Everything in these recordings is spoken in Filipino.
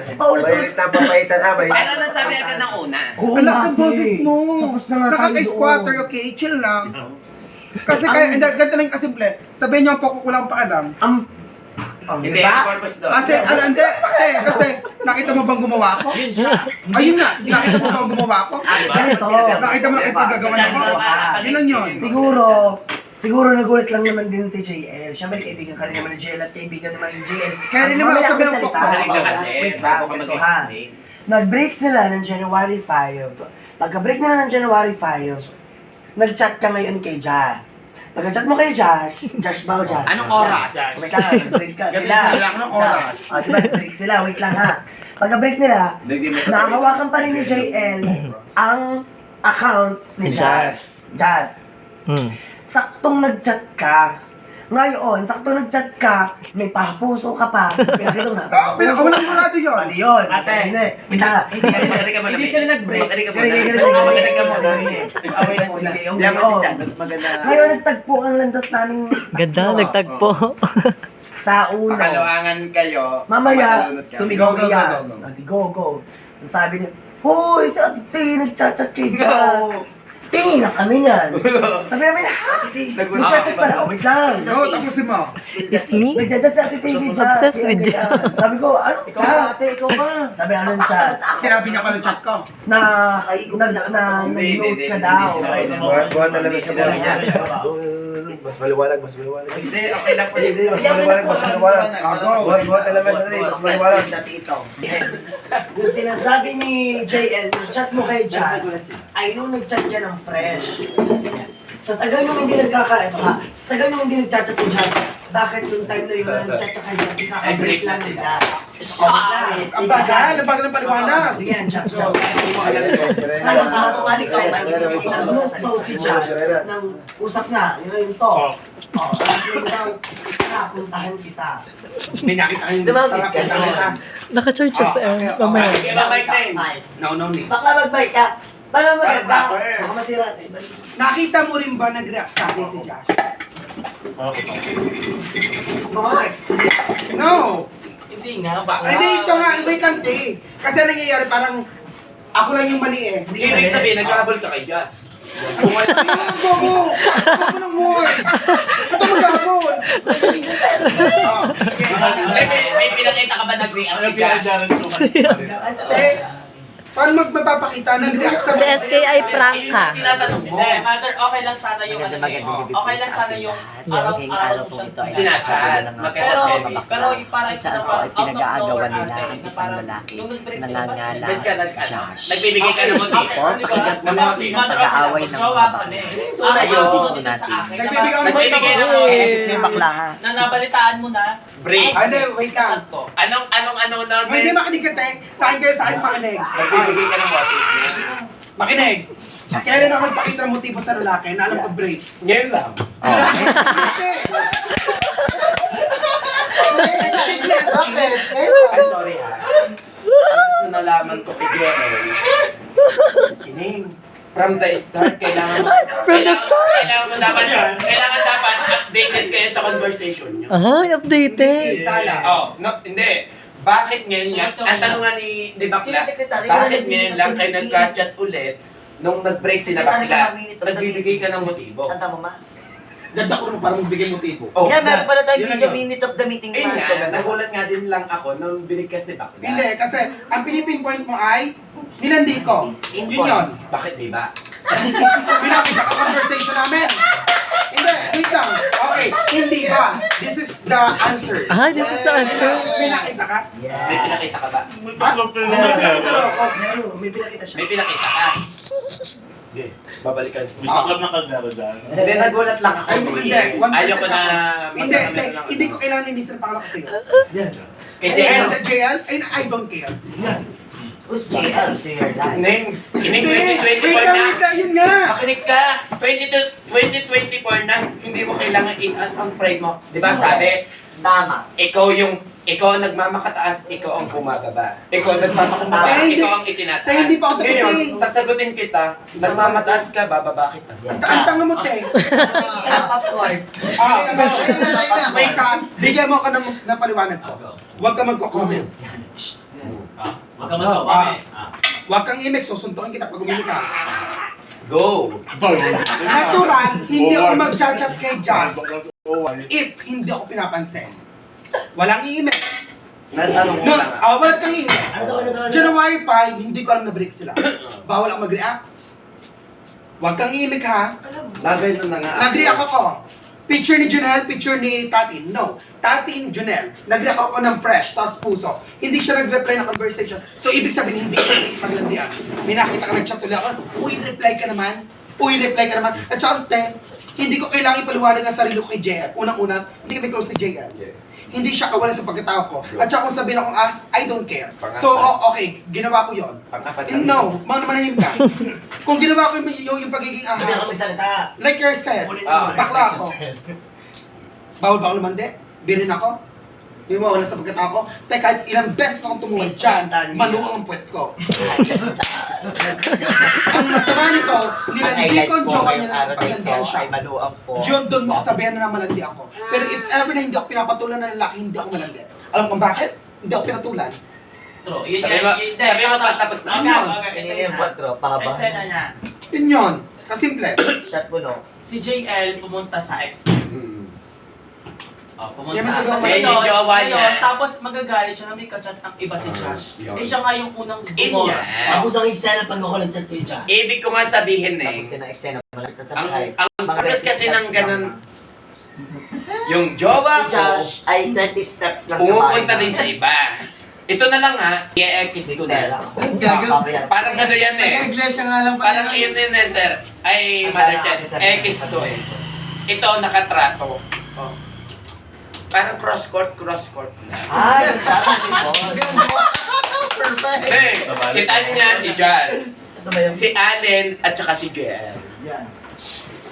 Mainit na papaitan ha, mainit. Ano na sabi agad ng una? Alam sa boses mo. Tapos na nga tayo Nakaka-squatter, okay? Chill lang. Kasi kaya, ganito lang kasimple. Sabihin niyo po kung wala akong paalam. Hindi, ang purpose doon. Kasi, hindi. Kasi, nakita mo bang gumawa ako? Yun siya. Ayun nga, nakita mo bang gumawa ako? Ganito. Nakita mo na ipagagawa niya ako? Yun lang yun. Siguro nagulat lang naman din si JL. Siyempre kaibigan ka rin naman ni JL at kaibigan naman ni JL. Kaya rin naman ako sabi ng pokpok. Magaling ka kasi. Wait Bago ka lang, ito ha. mag-explain. Nag-breaks nila ng January 5. Pagka-break nila ng January 5, nag-chat ka ngayon kay Jazz. Pagka-chat mo kay Josh ba o Jazz? Anong oras? Wait lang, nag-break ka sila. Wala ka ng oras. Diba, nag-break sila. Wait lang ha. Pagka-break nila, nakahawakan pa rin ni JL ang account ni Jazz. Jazz. Saktong nag-chat ka. Ngayon, saktong nag-chat ka, may papuso ka pa. Pinakita mo sa Pinakawalang murado yun. Mali yun. Ate. Hindi. Pinaka. Magaling ka muna. Hindi sila nag-break. Magaling ka muna. Magaling ka muna. Away na sila. Yan mo si Chan. Maganda. Ngayon, nagtagpo ang landas namin. Ganda, nagtagpo. Sa uno. Pakaluangan kayo. Mamaya, Matalunod ka. sumigaw Go, go, niya. go, go, go. Ate, go. Sabi niya, hoy, si Ate T, nagchat-chat kay Jazz. Tingin na kami niyan. Sabi namin, ha? Nagchat-chat pala. Wait lang. Go, tapusin mo. Is me? Nagchat-chat si Ate T kay Jazz. Obsessed with Kaya ganyan. Sabi ko, anong chat? Ikaw ba? Sabi, anong chat? Sinabi niya ko ng chat ko. Na nag-note ka daw. Buwan na lang sa buwan niya. Mas maliwalag. Hindi, okay lang po. Hindi, mas maliwalag. Buwan na lang mas maliwalag. Kung sinasabi ni JL, chat mo kay Jazz, ay nung nag-chat niya ng fresh. Sa tagal nung hindi nagkaka, sa tagal nung hindi nag-chat kay Jazz, bakit yung time na yun na nag-chat ka kay Jazz, kakabreak lang sila. Ang bagal ng paliwanag. Sige yan, Jazz. Alam, pumasok ka ni Kyle, nag-note daw si Jazz ng usap nga, yun na yung talk. Yun daw, puntahan kita. May nakita kayong tara. Naka-charge siya sa mamaya. Okay, ba mic name? No need. Baka mag-bike ka. Baka maganda. Baka- Baka masira ito. Nakita mo rin ba nag-react sa akin si Josh? No! Hindi nga. Baka. Ay, hindi, ito nga, wait lang, Jay. Kasi nangyayari parang ako lang yung mali eh. Hindi ibig sabihin, nagkahabol ka kay Jazz. Ang bobo! Ang ng buhay! Ito magkakabol! May pinakita ka ba nag-react si Jazz? Paano magpapakita? Nag-react sa Si SK ay prank ka. Tinatanong mo. Hindi, mother, okay lang sana yung ano okay lang sana yung araw-araw mo siyang Chinachat. Magkachat kayo, miss. Pero yung parang Isa na ako ay parang out of pinag-aagawan nowhere nila ang na isang parang lalaki nung nag-break na sila, nangalang Ba't ka Josh. nagbibigay ka ng motibo? Kagat naman ng pag-aaway ng mga babae. Tayo. Nagbibigay ako ng Nagbibigay motibo. ng Edit na yung bakla ha. Na nabalitaan mo na. Break. Hindi, wait lang. Chat ko. Anong na? Ay, hindi makinig ka, te. Sa akin kayo, sa akin makinig. Nagbibigay ka ng motibo. Makinig. Kaya rin ako nagpakita ng motibo sa lalaki na alam ko break. Ngayon lang. Ay, sorry ha. Kasi nalaman ko kay Joel. Kining. From the start, kailangan mo dapat updated kayo sa conversation nyo. Ay, updated. Oh, no, hindi. Bakit ngayon nga, ang tanong nga ni Bakla, bakit ngayon lang kayo nagka-chat ulit nung nag-break si Bakla? Nagbibigay ka ng motibo. Tanda mo ma? Ganda ko naman parang magbigay motibo. Oh, Yan, meron pala tayong Yun lang video yun. minutes of the meeting ayun na. nga, nagulat nga din lang ako nung binigkas ni Bakla. Hindi, kasi ang pinipinpoint mo ay nilandi ko. Yun yun. Bakit di ba? Pinakita ka conversation namin. Hindi, wait lang. Okay, hindi ba? This is the answer. Ah, this is the answer. Pinakita ka? May pinakita ka ba? Meron, may pinakita siya. May pinakita ka. Hindi, babalikan ko. Bakla na kagaro dyan. Hindi, nagulat lang ako. Ay, hindi. 1% Ayoko na Hindi, magkakamit lang hindi ako. ko kailangan inisip pa ako sa'yo. Yan. Kay JL. And JL, I don't care. Yan. Who's JL to your life? Kining Wait 2024 lang, na. wait lang, yun nga. Makinig ka, 2024 na, hindi mo kailangan itaas ang pride mo. Di ba sabi, Tama. ikaw ang nagmamakataas, ikaw ang bumababa. Ikaw ang nagmamakataas, Hindi. ikaw ang itinataas. Tayo, hindi pa ako tapos Ngayon, eh. sasagutin kita, nagmamataas ka, bababa kita. Ang tanga mo, te. Popcorn. Wait ka, bigyan mo ako ng paliwanag ko. Huwag ka magko-comment. Huwag ka mag-comment. Huwag kang imik, susuntukin kita pag umimik ka. Go! Natural, hindi ako mag-chat kay Jazz if hindi ako pinapansin. Walang imik. Natanong mo No, lang. walang kang imik. January 5, hindi ko alam na break sila. Bawal ako mag-react. Huwag kang imik ha. Nag-react na nga. Nag-react ako. Picture ni Junel, picture ni Tati. No. Tati and Junel. Nag-react ako ng fresh, tapos puso. Hindi siya nag-reply ng conversation. So, ibig sabihin, hindi ka paglandian. May nakita ka nag-chat ulit ako. Uy, reply ka naman. At saka, hindi ko kailangan ipaliwanag ang sarili ko kay JL. Unang-una, hindi kami close ni JL. Hindi siya kawalan sa pagkatao ko. At saka kung sabihin akong I don't care. So, okay, ginawa ko yon. No, manahim ka. Kung ginawa ko yung pagiging ahas, like you said, bakla ako. Bawal ba ako lumandi? Birin ako? Hindi mo wala sa pagkatao ko? Teka, kahit ilang beses akong tumuwas dyan, maluwang ang puwet ko. Ang masama nito, nilandi ko ang jowa niya na paglandian siya. Yun, doon mo kasabihan na malandi ako. Pero if ever na hindi ako pinapatulan ng lalaki, hindi ako malandi. Alam kung bakit? Hindi ako pinatulan. True. Sabi mo patapos na. Eksena niya. Yun yun. Kasimple. Si JL pumunta sa ex. Pumunta. Yan, masabi ko, May jowa niya. Tapos magagalit siya na may kachat ng iba si Josh. yun. Siya nga yung unang In bumor. yan. Tapos ang eksena pag ako nag-chat kay Jazz. Ibig ko nga sabihin eh. Ang purpose kasi ng ganun, yung jowa ko, Josh ay 20 steps lang pumupunta din sa iba. Ito na lang ha, i-ekis ko na. Parang ano yan eh. Iglesia nga lang Parang yun din eh, sir. Ay, Mother Chess, ekis to eh. Ito, nakatrato. Oh. Parang cross-court na. Ay, Perfect. Hey, si Tanya, si Jazz, ito ba yung... si Allen, at saka si JL. Yan.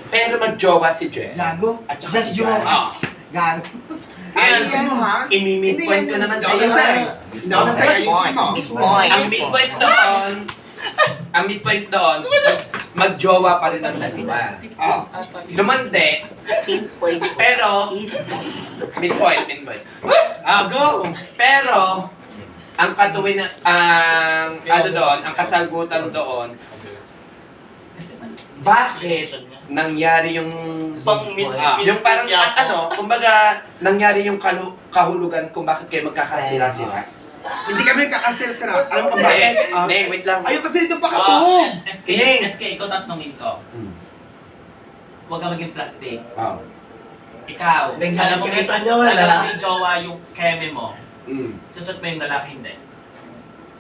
Pero mag-jowa si JL. Gago. At saka Just si Jones. Jazz. Gago. Ayun mo ha? Imi-midpoint ko naman sa Hindi iyo. Hindi ako nasa isip mo. Ang midpoint doon, mag-jowa pa rin ang dalawa. Lumande, pero, midpoint. Go! Pero, ang katuwin na, ang kasagutan doon, bakit nangyari yung yung parang kumbaga nangyari yung kahulugan kung bakit kayo magkakasira-sira. Hindi kami nagkakasira-sira. Alam mo kung bakit? Wait lang. Ayun kasi dito pa katulog. SK, ikaw tatanungin ko. Huwag ka maging plastic. Ikaw, May alam mo nakikita niyo, wala. alam mo yung jowa yung keme mo. Mm. Chat mo yung lalaki, hindi.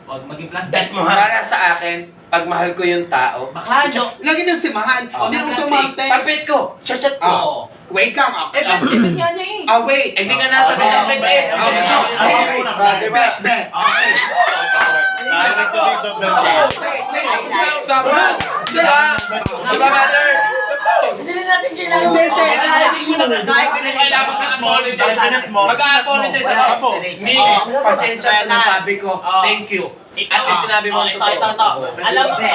Huwag maging plastic. Bet mo ha. Para sa akin, pag mahal ko yung tao, Bakla, Jo. Lagi nyo si Mahal. Hindi mo sumante. pag-bet ko, chat ko. Oo. Wait lang. Eh, ba't niya niya eh? Wait. Hindi ka nasa bet eh. Diba? Bet. Okay. Sobra! Diba? Diba, mother? Sila natin kailangan. Kailangan mag-apologize. Mag-apologize ako. Me, pasensya sa nasabi ko. Thank you. At sinabi mo ito. Alam mo,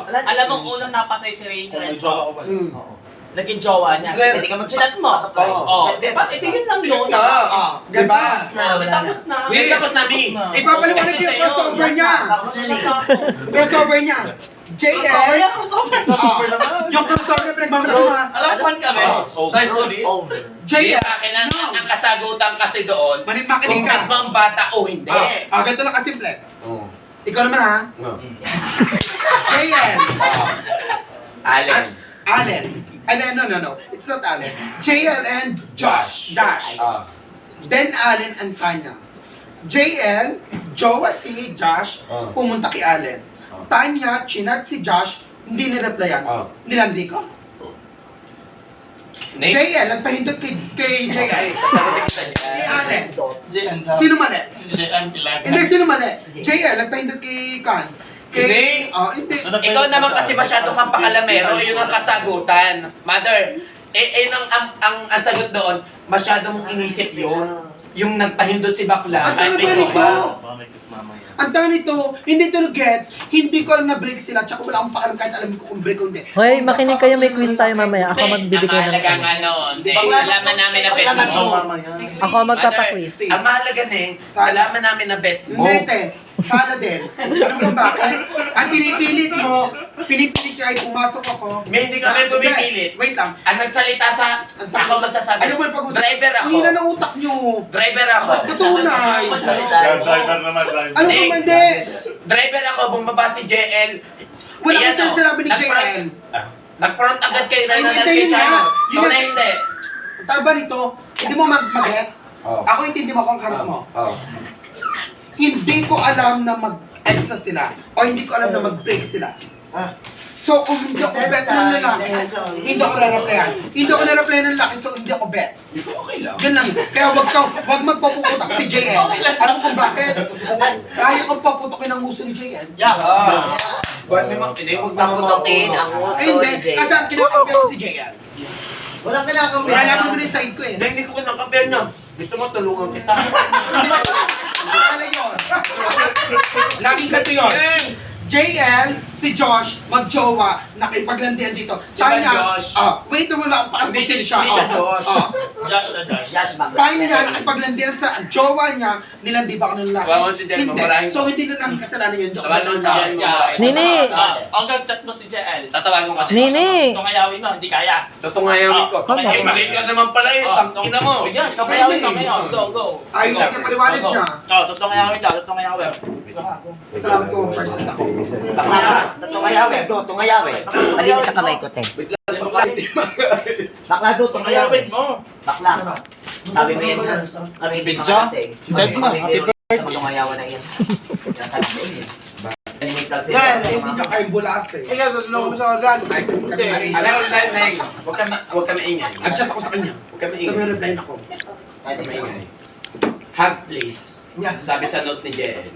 alam mo, unang napasay si Ray Renzo. Naging jowa niya. Hindi ka mag-chat mo. Diba? Ito yun lang yun. Diba? Tapos na. Tapos na, me. Ipapaliwanag ko yung crossover niya. Crossover niya. JL. Yung crossover na pinagmamalaki mo ha. Alapan kami. JL. Sa akin ang kasagutan kasi doon, Makinig kung ka. bang bata o hindi. Ganito lang kasimple. Ikaw naman ha. JL. Allen. Allen. No. It's not Allen. JL and Josh. Dash. Then Allen and Tanya. JL, jowa si Josh, pumunta kay Allen. Tanya, chinat si Josh, hindi nireplyan. Nilandi ko. JL, nagpahindot kay JL. Kay Allen. Sino mali? Hindi, sino mali? JL, nagpahindot kay Kan. Hindi. Hindi. Ikaw naman kasi masyado kang pakalamero, yun ang kasagutan. Mother, ang sagot doon, masyado mong inisip yun. yung nagpahindot si bakla. Ang tawag Kasi nito, ba? ang tawag nito, hindi ito gets, hindi ko alam na break sila, tsaka wala akong pakialam kahit alam ko kung break o hindi. Hoy, makinig kayo, may quiz tayo mamaya. Ako magbibigay Ang ng mahalaga nga noon, alaman namin na bet mo. Ako magpapaquiz. Ang mahalaga Neng, alaman namin na bet mo. Hindi, te. Sana din. Alam mo ba bakit? Ang pinipilit mo, pinipilit ka ay pumasok ako. May hindi kami pumipilit. Wait lang. Ang nagsalita sa, ako magsasabi. Ayaw mo yung pag-usap. Driver ako. Hina ng utak nyo. Driver ako. Sa tunay. Driver naman, driver. Ano Hindi. ba hindi? Driver ako, bumaba si JL. Wala Ayan, kasi oh. sinabi ni JL. Nag-front agad kayo na Ay, agad hindi, kay yun China. nga. Yun Ikaw nga. na hindi. Tama nito, hindi mo mag-gets? Oh. Ako intindi mo kung harap mo. Oh. Hindi ko alam na mag-ex na sila o hindi ko alam na mag-break sila. So, kung hindi ako bet ng lalaki, hindi ako na-replyan. Hindi ako na-replyan ng lalaki, so hindi ako bet. Okay lang. Yan lang. Kaya wag magpapuputak si JL. Alam mo kung bakit? Kaya kong paputokin ang uso ni JL. Pwede mo, hindi mo Paputokin ang uso Ay, hindi. ni JL. Kasi ang kinakampir ko si JL. Walang kinakampi. Kaya alam mo na yung side ko eh. Hindi ko kinakampir na. Gusto mo tulungan kita. Ano yun? Laging ganito yun. JL, si Josh, mag-jowa, nakipaglandian dito. Diba, Josh? Wait na wala akong Hindi pakusin siya. siya Josh. Josh, bakla. Time niya, nakipaglandian sa jowa niya, nilandi ba ako ng lalaki? Bawa si JL, Hindi. mamarahin ko. So, hindi na namin kasalanan yun. Saka nung diyan mo. Nini! Hanggang chat mo si JL. Tatawagan ko. Nini! Tungayawin mo, hindi kaya. Tutungayawin ko. Come on. Eh, mali ka naman pala eh. Tangina mo. Yan, tungayawin mo ngayon. Go, go. Ayun lang yung paliwanag niya. Tutungayawin daw, tutungayawin. Salamat ko, person ako. Tungayawin, do, tungayawin. Malinis sa kamay ko, te. Bakla do, tungayawin. mo. Bakla. Sabi mo yan. Kami hindi Bidyo? Dad mo, happy birthday. Sa tungayawan na yan. Hindi niya kayong bulas eh. Ikaw, tutulungan mo sa organ. Kahit sa kami maingay. Alam mo, Neng, huwag ka maingay. Nag-chat ako sa kanya. Huwag ka Sabi maingay. reply ako. Huwag ka maingay. Hug, please. Yeah. Sabi sa note ni JL.